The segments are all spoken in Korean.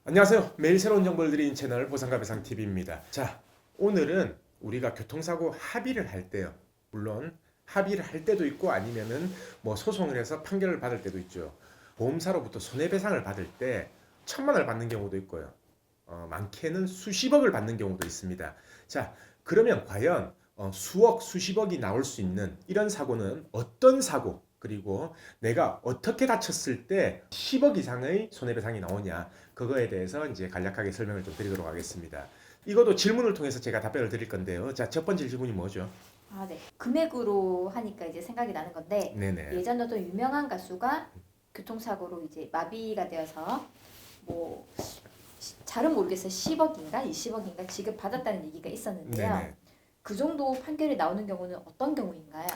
안녕하세요. 매일 새로운 정보를 드리는 채널 보상가 배상TV입니다. 자, 오늘은 우리가 교통사고 합의를 할 때요. 물론 합의를 할 때도 있고 아니면은 뭐 소송을 해서 판결을 받을 때도 있죠. 보험사로부터 손해배상을 받을 때 1,000만 원을 받는 경우도 있고요. 많게는 수십억을 받는 경우도 있습니다. 자, 그러면 과연 수억, 수십억이 나올 수 있는 이런 사고는 어떤 사고, 그리고 내가 어떻게 다쳤을 때 10억 이상의 손해배상이 나오냐, 그거에 대해서 이제 간략하게 설명을 좀 드리도록 하겠습니다. 이것도 질문을 통해서 제가 답변을 드릴 건데요. 자, 첫 번째 질문이 뭐죠? 네. 금액으로 하니까 이제 생각이 나는 건데 네네. 예전에 어떤 유명한 가수가 교통사고로 이제 마비가 되어서 뭐 잘은 모르겠어요. 10억인가 20억인가 지급받았다는 얘기가 있었는데요. 네네. 그 정도 판결이 나오는 경우는 어떤 경우인가요?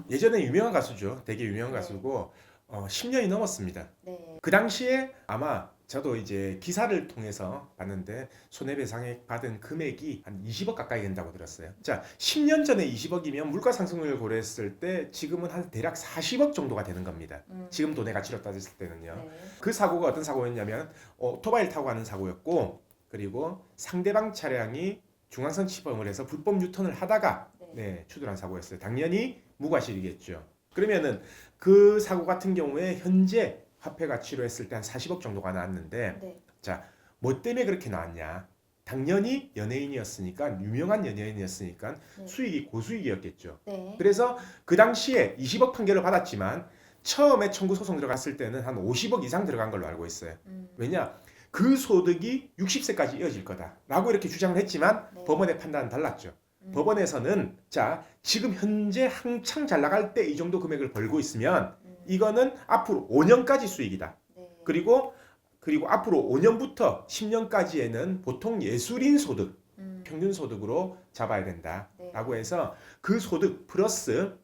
예전에 유명한 가수죠. 되게 유명한 네. 가수고 10년이 넘었습니다. 네. 그 당시에 아마 저도 이제 기사를 통해서 봤는데 손해배상액 받은 금액이 한 20억 가까이 된다고 들었어요. 자, 10년 전에 20억이면 물가 상승률을 고려했을 때 지금은 한 대략 40억 정도가 되는 겁니다. 지금 돈의 가치로 따졌을 때는요. 네. 그 사고가 어떤 사고였냐면 오토바이를 타고 가는 사고였고, 그리고 상대방 차량이 중앙선 침범을 해서 불법 유턴을 하다가 추돌한 사고였어요. 당연히 무과실이겠죠. 그러면은 그 사고 같은 경우에 현재 화폐 가치로 했을 때 한 40억 정도가 나왔는데, 네. 자, 뭐 때문에 그렇게 나왔냐? 당연히 연예인이었으니까, 유명한 연예인이었으니까 네. 수익이 고수익이었겠죠. 네. 그래서 그 당시에 20억 판결을 받았지만 처음에 청구 소송 들어갔을 때는 한 50억 이상 들어간 걸로 알고 있어요. 왜냐? 그 소득이 60세까지 이어질 거다라고 이렇게 주장을 했지만 네. 법원의 판단은 달랐죠. 법원에서는 자, 지금 현재 한창 잘 나갈 때 이 정도 금액을 벌고 있으면 이거는 앞으로 5년까지 수익이다. 네. 그리고 앞으로 5년부터 10년까지에는 보통 예술인 소득, 평균 소득으로 잡아야 된다라고 해서 그 소득 플러스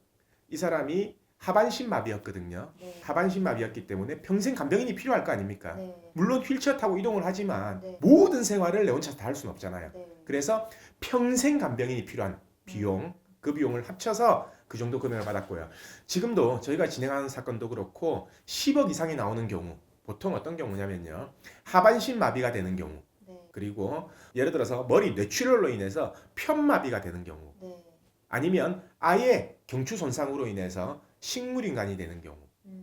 이 사람이 하반신 마비였거든요. 네. 하반신 마비였기 때문에 평생 간병인이 필요할 거 아닙니까? 네. 물론 휠체어 타고 이동을 하지만 네. 모든 생활을 내 혼자서 다 할 수는 없잖아요. 네. 그래서 평생 간병인이 필요한 비용, 그 비용을 합쳐서 그 정도 금액을 받았고요. 지금도 저희가 진행하는 사건도 그렇고 10억 이상이 나오는 경우, 보통 어떤 경우냐면요, 하반신 마비가 되는 경우, 네. 그리고 예를 들어서 머리 뇌출혈로 인해서 편마비가 되는 경우, 네. 아니면 아예 경추 손상으로 인해서 식물인간이 되는 경우,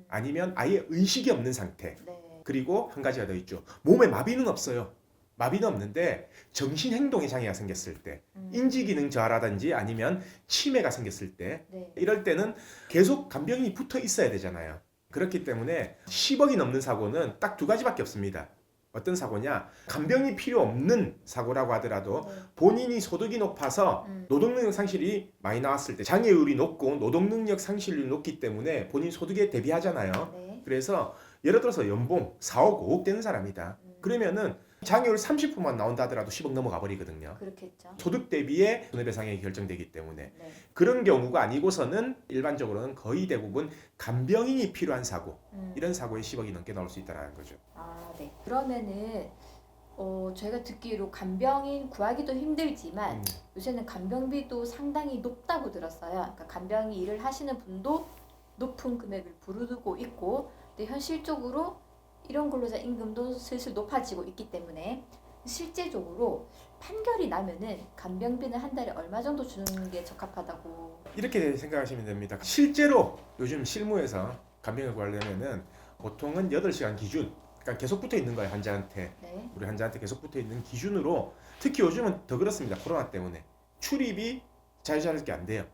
아니면 아예 의식이 없는 상태, 네. 그리고 한 가지가 더 있죠. 몸에 마비는 없어요. 마비는 없는데 정신행동에 장애가 생겼을 때, 인지기능 저하라든지 아니면 치매가 생겼을 때, 네. 이럴 때는 계속 간병인이 붙어 있어야 되잖아요. 그렇기 때문에 10억이 넘는 사고는 딱 두 가지밖에 없습니다. 어떤 사고냐? 간병이 필요 없는 사고라고 하더라도 네. 본인이 소득이 높아서 노동능력 상실이 많이 나왔을 때, 장애율이 높고 노동능력 상실률이 높기 때문에 본인 소득에 대비하잖아요. 네. 그래서 예를 들어서 연봉 4억, 5억 되는 사람이다. 그러면은 장애율 30%만 나온다 하더라도 10억 넘어가 버리거든요. 그렇겠죠. 소득 대비에 손해배상액이 결정되기 때문에. 네. 그런 경우가 아니고서는 일반적으로는 거의 대부분 간병인이 필요한 사고, 이런 사고에 10억이 넘게 나올 수 있다는 거죠. 네. 그러면은 저희가 듣기로 간병인 구하기도 힘들지만 요새는 간병비도 상당히 높다고 들었어요. 그러니까 간병인 일을 하시는 분도 높은 금액을 부르고 있고, 근데 현실적으로 이런 근로자 임금도 슬슬 높아지고 있기 때문에 실제적으로 판결이 나면은 간병비는 한 달에 얼마 정도 주는 게 적합하다고? 이렇게 생각하시면 됩니다. 실제로 요즘 실무에서 간병인을 구하려면은 보통은 8시간 기준, 그러니까 계속 붙어 있는 거예요, 환자한테. 네. 우리 환자한테 계속 붙어 있는 기준으로, 특히 요즘은 더 그렇습니다. 코로나 때문에 출입이 자유자재롭게 안 돼요.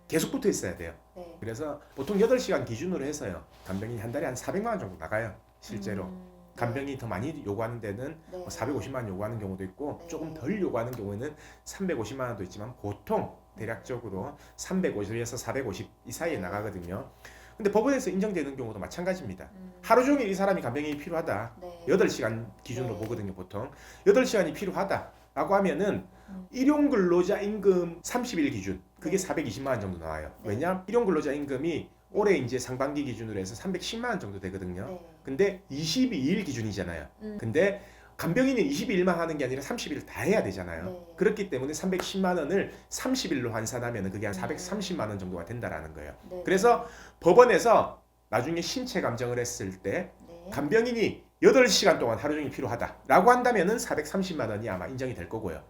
계속 붙어 있어야 돼요. 네. 그래서 보통 8시간 기준으로 해서요, 간병인이 한 달에 한 400만 원 정도 나가요. 실제로. 간병인이 더 많이 요구하는 데는 네. 450만 원 요구하는 경우도 있고, 네. 조금 덜 요구하는 경우에는 350만 원도 있지만 보통 대략적으로 350에서 450 이 사이에 네. 나가거든요. 근데 법원에서 인정되는 경우도 마찬가지입니다. 하루 종일 이 사람이 간병인이 필요하다. 네. 8시간 기준으로 네. 보거든요, 보통. 8시간이 필요하다라고 하면은 일용 근로자 임금 30일 기준, 그게 네. 420만 원 정도 나와요. 네. 왜냐? 일용 근로자 임금이 올해 이제 상반기 기준으로 해서 310만 원 정도 되거든요. 네. 근데 22일 기준이잖아요. 근데 간병인은 22일만 하는 게 아니라 30일 다 해야 되잖아요. 네. 그렇기 때문에 310만 원을 30일로 환산하면 그게 한 네. 430만 원 정도가 된다라는 거예요. 네. 그래서 법원에서 나중에 신체 감정을 했을 때 네. 네. 간병인이 8시간 동안 하루 종일 필요하다라고 한다면은 430만 원이 아마 인정이 될 거고요.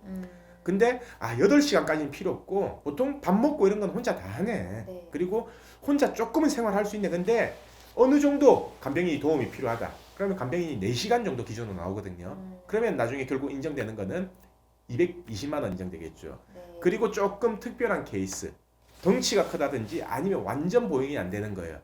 근데 8시간까지는 필요 없고 보통 밥 먹고 이런 건 혼자 다 하네. 네. 그리고 혼자 조금은 생활할 수 있네. 근데 어느 정도 간병인이 도움이 필요하다. 그러면 간병인이 4시간 정도 기준으로 나오거든요. 그러면 나중에 결국 인정되는 거는 220만 원 인정되겠죠. 네. 그리고 조금 특별한 케이스, 덩치가 크다든지 아니면 완전 보행이 안 되는 거예요.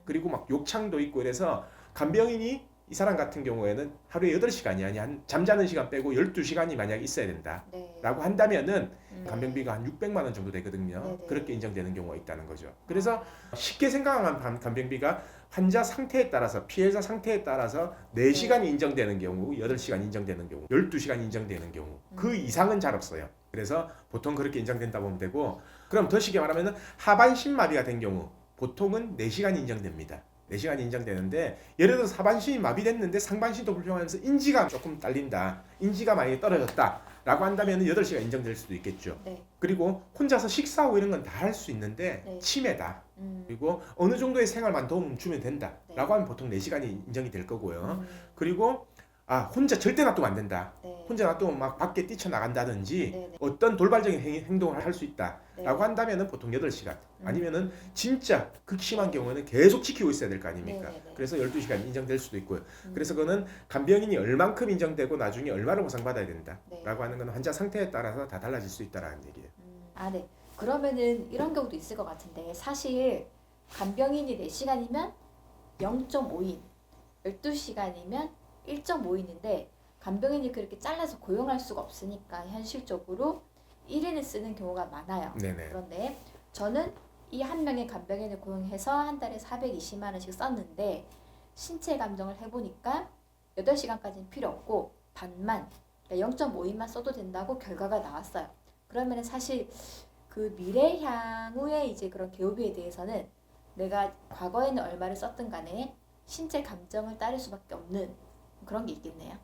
그리고 막 욕창도 있고 이래서 간병인이 이 사람 같은 경우에는 하루에 8시간이 아니 한 잠자는 시간 빼고 12시간이 만약 있어야 된다 네. 라고 한다면은 네. 간병비가 한 600만 원 정도 되거든요. 네네. 그렇게 인정되는 경우가 있다는 거죠. 그래서 쉽게 생각하면 간병비가 환자 상태에 따라서 피해자 상태에 따라서 4시간이 인정되는 경우, 8시간 인정되는 경우, 12시간 인정되는 경우 그 이상은 잘 없어요. 그래서 보통 그렇게 인정된다 보면 되고 그럼 더 쉽게 말하면 하반신 마비가 된 경우 보통은 4시간 인정됩니다. 4시간 인정되는데 예를 들어서 하반신이 마비됐는데 상반신도 불평하면서 인지가 조금 딸린다. 인지가 많이 떨어졌다. 라고 한다면 8시간 인정될 수도 있겠죠. 네. 그리고 혼자서 식사하고 이런 건 다 할 수 있는데 네. 치매다. 그리고 네. 어느 정도의 생활만 도움 주면 된다. 네. 라고 하면 보통 4시간이 인정이 될 거고요. 그리고 혼자 절대 놔두면 안 된다. 네. 혼자 놔두면 막 밖에 뛰쳐나간다든지 네, 네. 어떤 돌발적인 행동을 할 수 있다. 네. 라고 한다면 보통 8시간 아니면은 진짜 극심한 경우에는 계속 지키고 있어야 될 거 아닙니까? 네, 네, 네. 그래서 12시간 인정될 수도 있고요. 그래서 그거는 간병인이 얼만큼 인정되고 나중에 얼마를 보상받아야 된다. 네. 라고 하는 건 환자 상태에 따라서 다 달라질 수 있다라는 얘기예요. 네. 그러면은 이런 경우도 있을 것 같은데 사실 간병인이 4시간이면 0.5인, 12시간이면 1.5인인데 간병인이 그렇게 잘라서 고용할 수가 없으니까 현실적으로 1인을 쓰는 경우가 많아요. 네네. 그런데 저는 이 한 명의 간병인을 고용해서 한 달에 420만 원씩 썼는데 신체 감정을 해보니까 8시간까지는 필요 없고 반만, 그러니까 0.5인만 써도 된다고 결과가 나왔어요. 그러면 사실 그 미래 향후에 이제 그런 개호비에 대해서는 내가 과거에는 얼마를 썼든 간에 신체 감정을 따를 수밖에 없는 그런 게 있겠네요.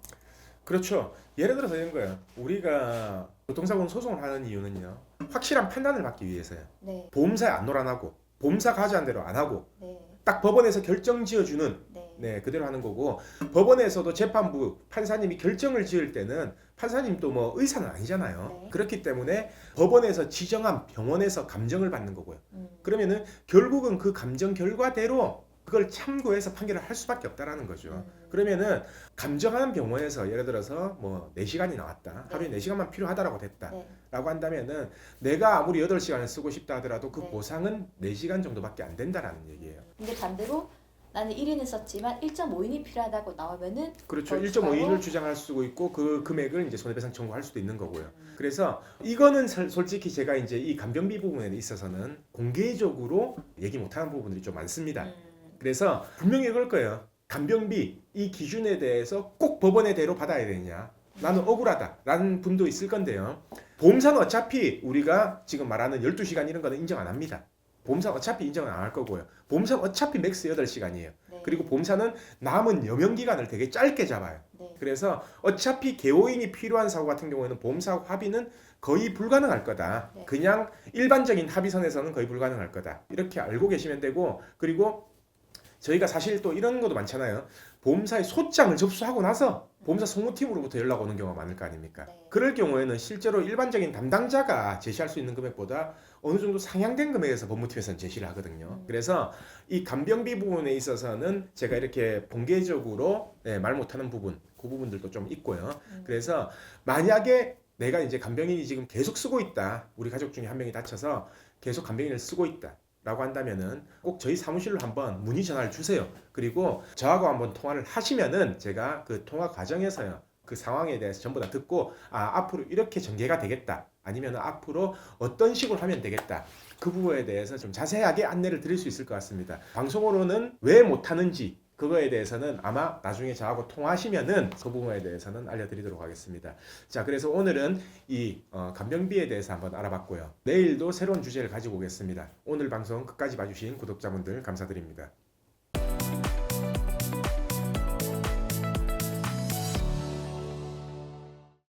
그렇죠. 예를 들어서 이런 거예요. 우리가 교통사고 소송을 하는 이유는요. 확실한 판단을 받기 위해서요. 네, 보험사에 안 놀아나고 보험사 가져간 대로 안 하고 네, 딱 법원에서 결정 지어주는 네, 그대로 하는 거고 법원에서도 재판부 판사님이 결정을 지을 때는 판사님도 뭐 의사는 아니잖아요. 네. 그렇기 때문에 법원에서 지정한 병원에서 감정을 받는 거고요. 음, 그러면은 결국은 그 감정 결과대로 그걸 참고해서 판결을 할 수밖에 없다라는 거죠. 그러면은 감정하는 병원에서 예를 들어서 뭐 4시간이 나왔다. 하루에 4시간만 필요하다라고 됐다. 네, 라고 한다면은 내가 아무리 8시간을 쓰고 싶다 하더라도 그 네. 보상은 4시간 정도밖에 안 된다라는 얘기예요. 근데 반대로 나는 1인을 썼지만 1.5인이 필요하다고 나오면은 그렇죠. 더 1.5인을 추가로? 주장할 수도 있고 그 금액을 이제 손해배상 청구할 수도 있는 거고요. 그래서 이거는 솔직히 제가 이제 이 간병비 부분에 있어서는 공개적으로 얘기 못하는 부분들이 좀 많습니다. 그래서 분명히 그럴 거예요. 간병비 이 기준에 대해서 꼭 법원의 대로 받아야 되냐? 나는 억울하다라는 분도 있을 건데요. 보험사는 어차피 우리가 지금 말하는 12시간 이런 거는 인정 안 합니다. 보험사는 어차피 인정을 안 할 거고요. 보험사는 어차피 맥스 8시간이에요. 네, 그리고 보험사는 남은 여명 기간을 되게 짧게 잡아요. 네, 그래서 어차피 개호인이 필요한 사고 같은 경우에는 보험사하고 합의는 거의 불가능할 거다. 네. 그냥 일반적인 합의선에서는 거의 불가능할 거다. 이렇게 알고 계시면 되고 그리고 저희가 사실 또 이런 것도 많잖아요. 보험사의 소장을 접수하고 나서 보험사 송무팀으로부터 연락 오는 경우가 많을 거 아닙니까? 네. 그럴 경우에는 실제로 일반적인 담당자가 제시할 수 있는 금액보다 어느 정도 상향된 금액에서 법무팀에서는 제시를 하거든요. 그래서 이 간병비 부분에 있어서는 제가 이렇게 공개적으로 말 못하는 부분, 그 부분들도 좀 있고요. 그래서 만약에 내가 이제 간병인이 지금 계속 쓰고 있다. 우리 가족 중에 한 명이 다쳐서 계속 간병인을 쓰고 있다. 라고 한다면은 꼭 저희 사무실로 한번 문의 전화를 주세요. 그리고 저하고 한번 통화를 하시면은 제가 그 통화 과정에서요. 그 상황에 대해서 전부 다 듣고 앞으로 이렇게 전개가 되겠다. 아니면 앞으로 어떤 식으로 하면 되겠다. 그 부분에 대해서 좀 자세하게 안내를 드릴 수 있을 것 같습니다. 방송으로는 왜 못하는지 그거에 대해서는 아마 나중에 저하고 통화하시면은 그 부분에 대해서는 알려드리도록 하겠습니다. 자, 그래서 오늘은 이 간병비에 대해서 한번 알아봤고요. 내일도 새로운 주제를 가지고 오겠습니다. 오늘 방송 끝까지 봐주신 구독자분들 감사드립니다.